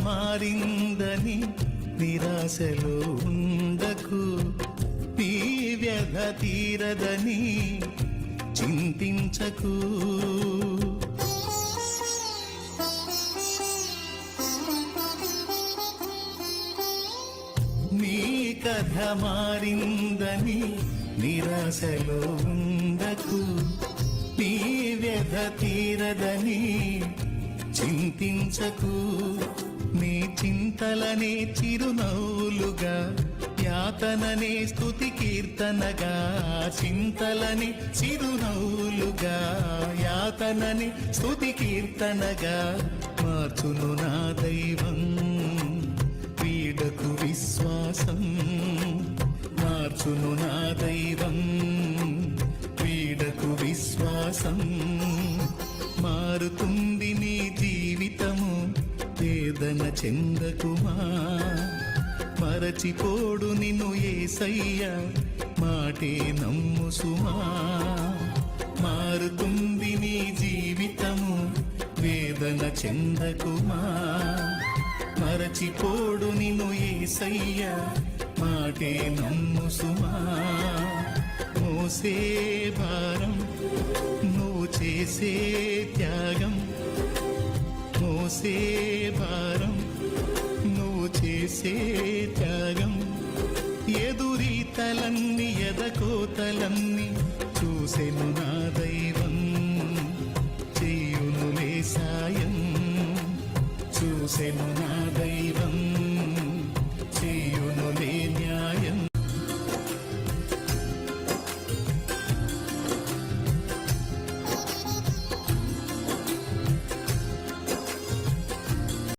మారిందని నిరాశలో ఉండకు, నీ వ్యధ తీరదని చింతించకు. నీ కథ మారిందని నిరాశలో ఉండకు, నీ వ్యధ తీరదని చింతించకు. నీ చింతలనే చిరునవ్వులుగా, యాతననే స్తుతి కీర్తనగా, చింతలని చిరునవ్వులుగా, యాతనని స్తుతి కీర్తనగా మార్చును నా దైవం. వీడకు విశ్వాసం, మార్చును నా దైవం. వీడకు విశ్వాసం, మారుతుంది నీ జీవితము. వేదన చెందకుమా, మరచిపోడు నిన్ను యేసయ్య, మాటే నమ్ము సుమా. మారుతుంది నీ జీవితము, వేదన చెందకుమా, మరచిపోడు నిన్ను యేసయ్య, మాటే నమ్ము సుమా. మోసే భారం నువ్వు చేసే త్యాగం, మోసే భారం నువ్వు చేసే త్యాగం, ఎదురీతలన్నీ ఎదకోతలన్నీ చూసెను నా దైవం. చెయ్యునులే సాయం, చూసెను నా దైవం.